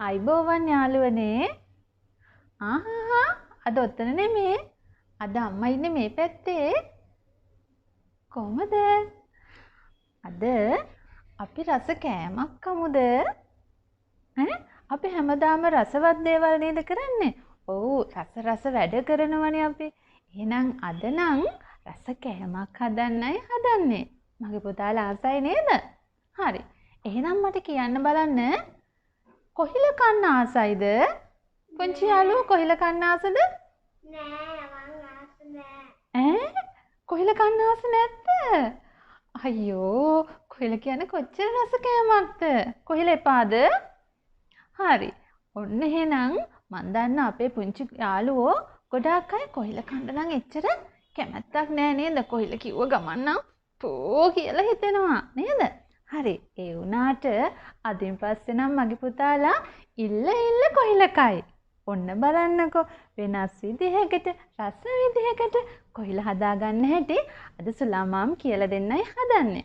අයිබෝවන් යාළුවනේ. ආහා අද ඔතන නෙමේ. අද අම්මා ඉන්නේ මේ පැත්තේ. කොහමද? අද අපි රස කෑමක් කමුද? අපි හැමදාම රසවත් දේවල් නේද කරන්නේ? ඔව් රස වැඩ කරනවනේ අපි. එහෙනම් අද නම් රස කෑමක් හදන්නයි හදන්නේ. මගේ පුතාලා ආසයි නේද? හරි. එහෙනම් මට කියන්න බලන්න. කොහිල කන්න ආසයිද? පුංචි යාළුවෝ කොහිල කන්න ආසද? නෑ මං ආස නෑ. කොහිල කන්න ආස නැද්ද? අයියෝ කොහිල කියන්නේ කොච්චර රස කෑමක්ද? කොහිල එපාද? හරි. ඔන්න එහෙනම් මන් දන්න අපේ පුංචි යාළුවෝ ගොඩාක් අය කොහිල කන්න නම් එච්චර කැමැත්තක් නෑ නේද? කොහිල කිව්ව ගමන් නම් පෝ කියලා හිතෙනවා නේද? හරි. ඒ වුණාට අදින් පස්සේ නම් මගේ පුතාලා ඉල්ල කොහිල කයි. ඔන්න බලන්නකෝ වෙනස් විදිහකට රස විදිහකට කොහිල හදාගන්න හැටි අද සුලා මාම් කියලා දෙන්නයි හදන්නේ.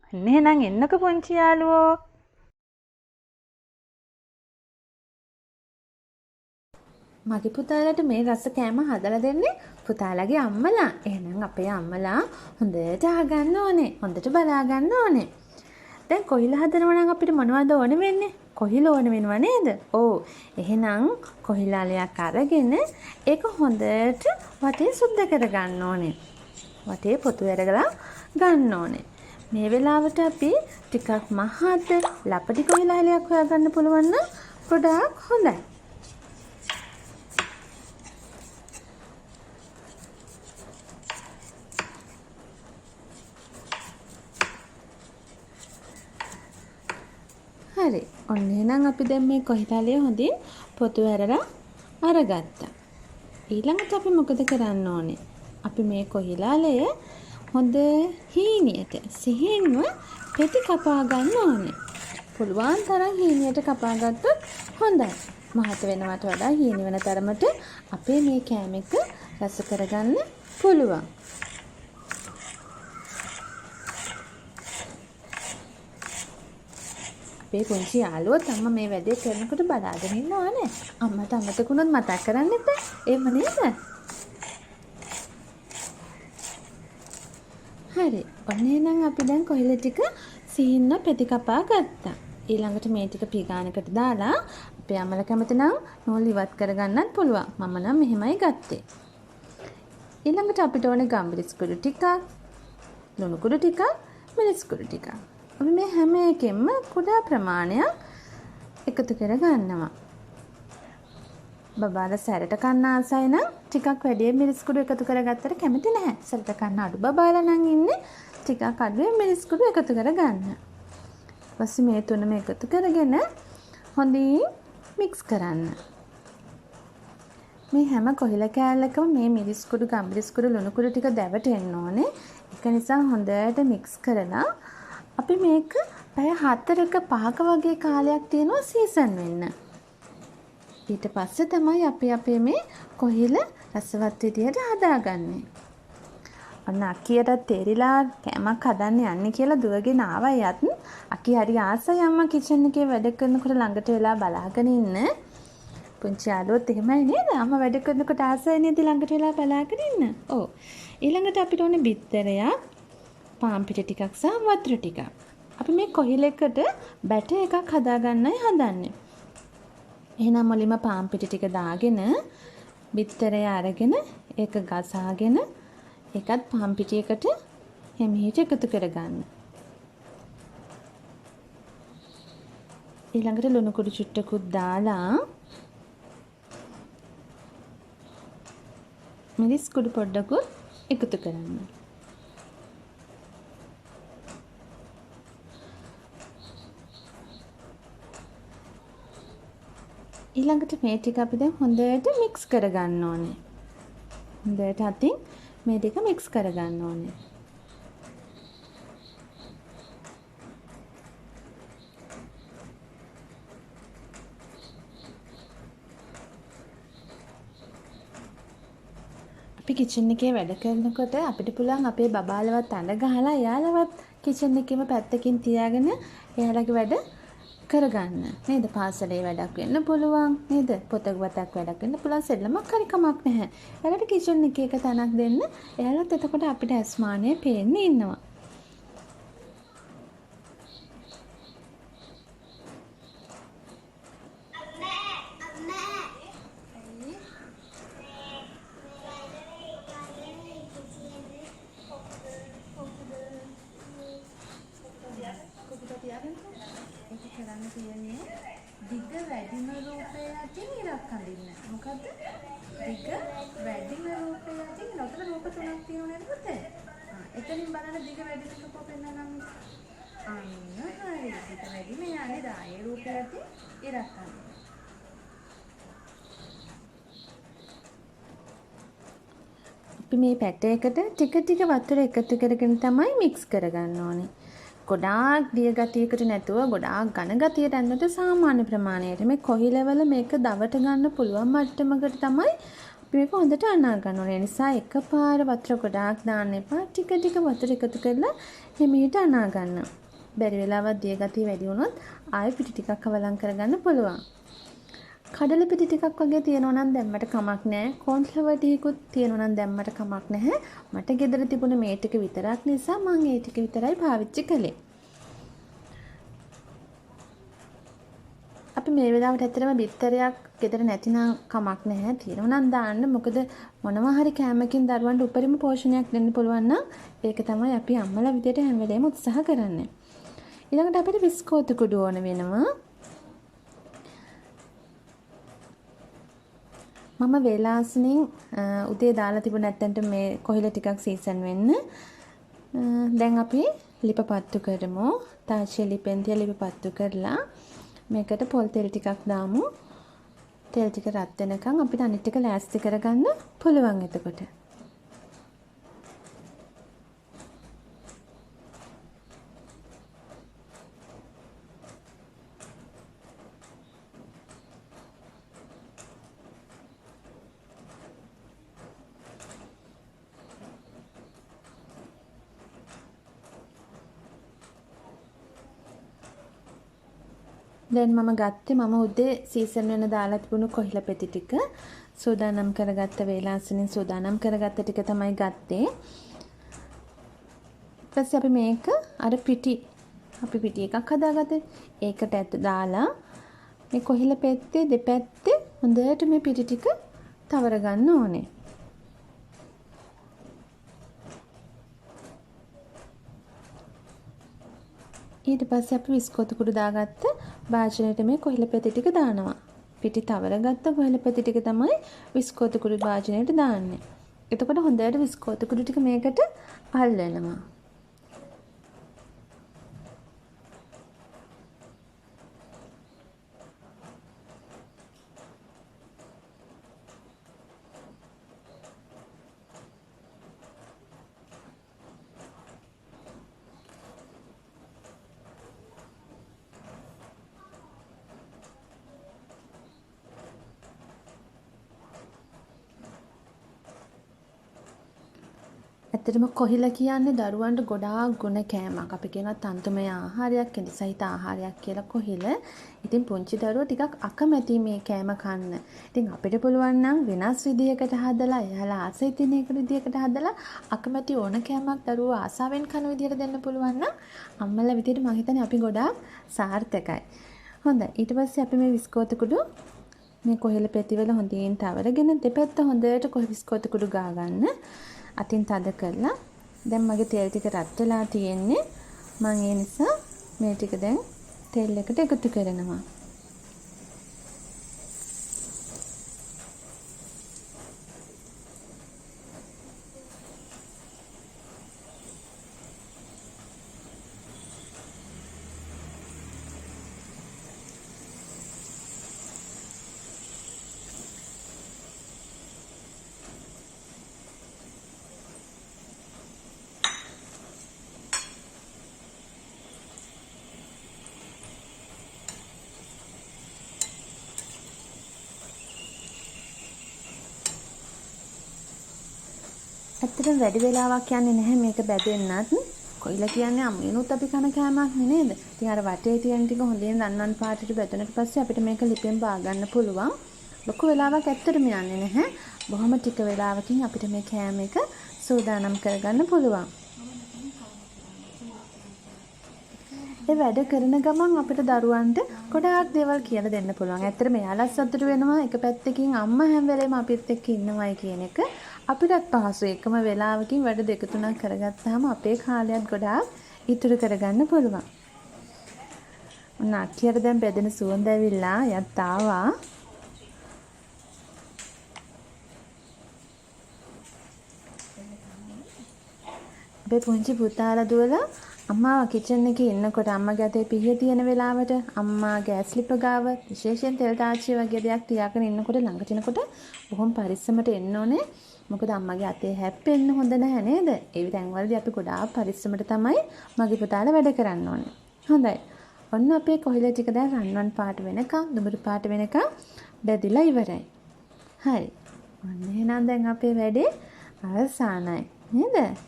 අන්න එහෙනම් එන්නකෝ පුංචි යාළුවෝ. මගේ පුතාලට මේ රස කෑම හදලා දෙන්නේ පුතාලගේ අම්මලා. එහෙනම් අපේ අම්මලා හොඳට අහගන්න ඕනේ. හොඳට බලා ගන්න ඕනේ. දැන් කොහිල හදනවා නම් අපිට මොනවද ඕන වෙන්නේ? කොහිල ඕන වෙනව නේද? ඔව්. එහෙනම් කොහිලාලයක් අරගෙන ඒක හොඳට වටේ සුද්ධ කරගන්න ඕනේ. වටේ පොතු ඇරගලා ගන්න ඕනේ. මේ වෙලාවට අපි ටිකක් මහත් ලපටි කොහිලාලයක් හොයාගන්න පුළුවන් නම් ගොඩාක් හොඳයි. හරි. ඔන්න එහෙනම් අපි දැන් මේ කොහිලාලිය හොඳින් පොතු ඇරලා අරගත්තා. ඊළඟට අපි මොකද කරන්න ඕනේ? අපි මේ කොහිලාලය හොඳ හීනියට සිහින්ව පෙති කපා ගන්න ඕනේ. පුළුවන් තරම් හීනියට කපා ගත්තොත් හොඳයි. මහත වෙනවට වඩා හීනි වෙන තරමට අපේ මේ කෑම එක රස කරගන්න පුළුවන්. අපේ පුංචි යාළුවෝ අම්මා මේ වැඩේ කරනකොට බලාගෙන ඉන්නවනේ. අම්මට අමතකුණොත් මතක් කරන්න එපා. එහෙම නේද? හරි. ඔන්න එහෙනම් අපි දැන් කොහිල ටික සීන්න පෙති කපා ගත්තා. ඊළඟට මේ ටික පීගානකට දාලා අපේ අම්මලා කැමති නම් නූල් ඉවත් කරගන්නත් පුළුවන්. මම නම් මෙහෙමයි ගත්තේ. ඊළඟට අපිට ඕනේ ගම්බිරිස් කුඩු ටිකක්, ලුණු කුඩු ටිකක්, මිරිස් කුඩු ටිකක්. අපි මේ හැම එකෙන්ම කුඩා ප්‍රමාණයක් එකතු කර ගන්නවා. බබාලා සැරට කන්න ආසයි නම් ටිකක් වැඩි මිරිස් කුඩු එකතු කරගත්තට කැමති නැහැ. සැරට කන්න අඩු බබාලා නම් ඉන්නේ ටිකක් අඩුවේ මිරිස් කුඩු එකතු කර ගන්න. ඊපස්සේ මේ තුනම එකතු කරගෙන හොඳින් මික්ස් කරන්න. මේ හැම කොහිල කෑල්ලකම මේ මිරිස් කුඩු, ගම්බිරිස් කුඩු, ලුණු කුඩු ටික දැවටෙන්න ඕනේ. ඒක නිසා හොඳට මික්ස් කරලා අපි මේක පැය 4ක 5ක වගේ කාලයක් තියෙනවා සීසන් වෙන්න. ඊට පස්සේ තමයි අපි අපේ මේ කොහිල රසවත් විදියට හදාගන්නේ. අන්න අක්කියටත් තේරිලා කෑමක් හදන්න යන්නේ කියලා දුවගෙන ආවයත් අක්කි හරි ආසයි අම්මා කිචන් එකේ වැඩ කරනකොට ළඟට වෙලා බලාගෙන ඉන්න. පුංචි යාළුවොත් එහෙමයි නේද? අම්මා වැඩ කරනකොට ආසයි නේද ළඟට වෙලා බලාගෙන ඉන්න. ඔව්. ඊළඟට අපිට ඕනේ බිත්තරයක්, පාන් පිටි ටිකක් සහ වතුර ටිකක්. අපි මේ කොහිල එකට බැටර් එකක් හදාගන්නයි හදන්නේ. එහෙනම් මුලින්ම පාන් පිටි ටික දාගෙන බිත්තරය අරගෙන ඒක ගසාගෙන ඒකත් පාන් පිටියකට හිමීට එකතු කරගන්න. ඊළඟට ලුණු කුඩු චුට්ටකුත් දාලා මිරිස් කුඩු පොඩ්ඩකුත් එකතු කරන්න. ඊළඟට මේ ටික අපි දැන් හොඳට මික්ස් කරගන්න ඕනේ. හොඳට අතින් මේ ටික මික්ස් කරගන්න ඕනේ. අපි කිචන් එකේ වැඩ කරනකොට අපිට පුළුවන් අපේ බබාලවත් අඬ ගහලා එයාලවත් කිචන් එකේම පැත්තකින් තියාගෙන එයාලගේ වැඩ කරගන්න නේද? පාසලේ වැඩක් වෙන්න පුළුවන් නේද? පොතක් වතක් වැඩක් වෙන්න පුළුවන්. සෙල්ලමක් හරි කමක් නැහැ. එයාලට කිචන් එකේ එක තැනක් දෙන්න. එයාලත් එතකොට අපිට ඇස්මානය පේන්නේ ඉන්නවා. කරන්න තියෙන්නේ දිග වැඩිම රූපය යටින් ඉරක් අඳින්න. මොකද්ද? දිග වැඩිම රූපය යටින් නතර රූප තුනක් තියෙනවා නේද පුතේ? එතනින් බලන්න දිග වැඩිම රූප පෙන්නනම්. අන්න හරි. දිග වැඩිම යන්නේ ආයේ රූපය යටින් ඉරක් අඳින්න. අපි මේ පැටයකට ටික ටික වතුර එකතු කරගෙන තමයි මික්ස් කරගන්න ඕනේ. ගොඩාක් දිය ගතියකට නැතුව ගොඩාක් ඝන ගතියට යන්නට සාමාන්‍ය ප්‍රමාණයට මේ කොහිලවල මේක දවට ගන්න පුළුවන් මට්ටමකට තමයි අපි මේක හොඳට අනා ගන්න ඕනේ. ඒ නිසා එකපාර වතුර ගොඩාක් දාන්න එපා. ටික ටික වතුර එකතු කරලා හිමීට අනා ගන්න. බැරි වෙලාවත් දිය ගතිය වැඩි වුණොත් ආයෙ පිටි ටිකක් අවලං කරගන්න පුළුවන්. කඩල පිටි ටිකක් වගේ තියෙනවා නම් දැම්මට කමක් නැහැ. කෝන්ෆ්ලවර් ටිකකුත් තියෙනවා නම් දැම්මට කමක් නැහැ. මට ගෙදර තිබුණ මේ ටික විතරක් නිසා මම ඒ ටික විතරයි පාවිච්චි කළේ. අපි මේ වෙලාවට ඇත්තටම බිත්තරයක් ගෙදර නැතිනම් කමක් නැහැ. තියෙනවා නම් දාන්න. මොකද මොනවා හරි කෑමකින් දරුවන්ට උපරිම පෝෂණයක් දෙන්න පුළුවන් නම් ඒක තමයි අපි අම්මලා විදියට හැම වෙලේම උත්සාහ කරන්නේ. ඊළඟට අපිට විස්කෝතු කුඩු ඕන වෙනවා. මම වේලාසනින් උදේ දාලා තිබුණ නැත්තන්ට මේ කොහිල ටිකක් සීසන් වෙන්න. දැන් අපි ලිප පත්තු කරමු. තාච්චිය ලිපෙන් තිය ලිප පත්තු කරලා මේකට පොල් තෙල් ටිකක් දාමු. තෙල් ටික රත් වෙනකන් අපිට අනිත් ටික ලෑස්ති කරගන්න පුළුවන් එතකොට. දැන් මම උදේ සීසන් වෙන දාලා තිබුණු කොහිල පෙති ටික සූදානම් කරගත්ත වේලාසනින් සූදානම් කරගත්ත ටික තමයි ගත්තේ. ඊපස්සේ අපි මේක අර පිටි එකක් හදාගත්තේ. ඒකට ඇත්ත දාලා මේ කොහිල පෙත්තේ දෙපැත්තේ හොඳට මේ පිටි ටික තවර ගන්න ඕනේ. ඊට පස්සේ අපි විස්කෝතු කුඩු දාගත්ත භාජනයට මේ කොහිල පෙති ටික දානවා. පිටි තවර ගත්ත කොහිල පෙති ටික තමයි විස්කෝතු කුඩු භාජනයට දාන්නේ. එතකොට හොඳට විස්කෝතු කුඩු ටික මේකට අල්ලනවා. ඇත්තටම කොහිලා කියන්නේ දරුවන්ට ගොඩාක් ගුණ කෑමක්. අපි කියනවා තන්තුමය ආහාරයක්, කෙඳි සහිත ආහාරයක් කියලා කොහිල. ඉතින් පුංචි දරුවෝ ටිකක් අකමැති මේ කෑම කන්න. ඉතින් අපිට පුළුවන් නම් වෙනස් විදියකට හදලා, එයාලා ආසයි තියෙන එක විදියකට හදලා අකමැති ඕන කෑමක් දරුවෝ ආසාවෙන් කන විදියට දෙන්න පුළුවන් නම් අම්මලා විදියට මම හිතන්නේ අපි ගොඩාක් සාර්ථකයි. හොඳයි. ඊට පස්සේ අපි මේ විස්කෝතු කුඩු මේ කොහිල පෙතිවල හොඳින් තවරගෙන දෙපැත්ත හොඳට විස්කෝතු කුඩු ගා ගන්න. අතින් තද කරලා දැන් මගේ තෙල් ටික රත් වෙලා තියෙන්නේ. මම ඒ නිසා මේ ටික දැන් තෙල් එකට එකතු කරනවා. ඇත්තටම වැඩි වෙලාවක් යන්නේ නැහැ මේක බැදෙන්නත්. කොයිලා කියන්නේ අම්මිනුත් අපි කන කෑමක් නේද? ඉතින් අර වටේ තියෙන ටික හොඳින් රන්වන් පාටට බෙදුනට පස්සේ අපිට මේක ලිපෙන් බා ගන්න පුළුවන්. ලොකු වෙලාවක් ඇත්තටම යන්නේ නැහැ. බොහොම ටික වෙලාවකින් අපිට මේ කෑම එක සූදානම් කරගන්න පුළුවන්. ඒ වැඩ කරන ගමන් අපිට දරුවන්ට ගොඩාක් දේවල් කියලා දෙන්න පුළුවන්. ඇත්තට මෙයාලා සතුටු වෙනවා. එක පැත්තකින් අම්මා හැම වෙලේම අපිත් එක්ක ඉන්නවයි කියන එක අපිටත් පහසු. එකම වෙලාවකින් වැඩ දෙක තුනක් කරගත්තාම අපේ කාලයත් ගොඩාක් ඉතුරු කරගන්න පුළුවන්. ඔන්න අක්කියට දැන් බෙදෙන සුවඳ ඇවිල්ලා යත් ආවා. අපේ පුංචි පුතාලා දුවලා අම්මාව කිචන් එකේ ඉන්නකොට අම්මගේ අතේ පිහිය තියෙන වෙලාවට අම්මා ගෑස් ලිප ගාව විශේෂයෙන් තෙල් තාච්චිය වගේ දෙයක් තියාගෙන ඉන්නකොට ළඟට එනකොට බොහොම පරිස්සමට එන්න ඕනේ. මොකද අම්මගේ අතේ හැප්පෙන්න හොඳ නැහැ නේද? ඒ තැන්වලදී අපි ගොඩාක් පරිස්සමට තමයි මගේ පුතාලා වැඩ කරන්න ඕනේ. හොඳයි. ඔන්න අපේ කොහිලා ටික දැන් රන්වන් පාට වෙනකම් දුඹුරු පාට වෙනකම් බෙදිලා ඉවරයි. හරි. ඔන්න එහෙනම් දැන් අපේ වැඩේ අවසానයි නේද?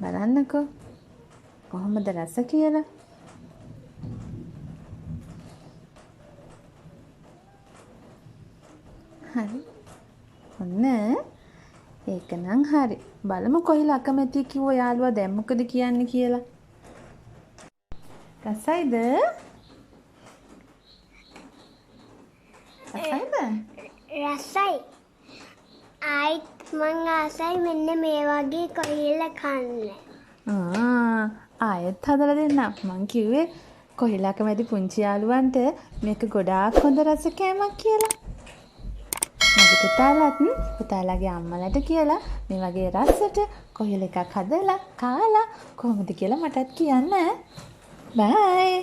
බලන්නකෝ කොහොමද රස කියලා. හරි. ඔන්න ඒකනම් හරි. බලමු කොහිලා අකමැති කිව්ව යාළුවා දැන් මොකද කියන්නේ කියලා. රසයිද? රසයිද? රසයි. ආයිත් මං ආසයි මෙන්න මේ වගේ කොහිලා කන්න. ආයෙත් හදලා දෙන්න. මං කිව්වේ කොහිලා කැමති පුංචි යාළුවන්ට මේක ගොඩාක් හොඳ රස කෑමක් කියලා. මගේ පුතාලාත් පුතාලාගේ අම්මලාට කියලා මේ වගේ රසට කොහිලා එකක් හදලා කාලා කොහොමද කියලා මටත් කියන්න. බයි.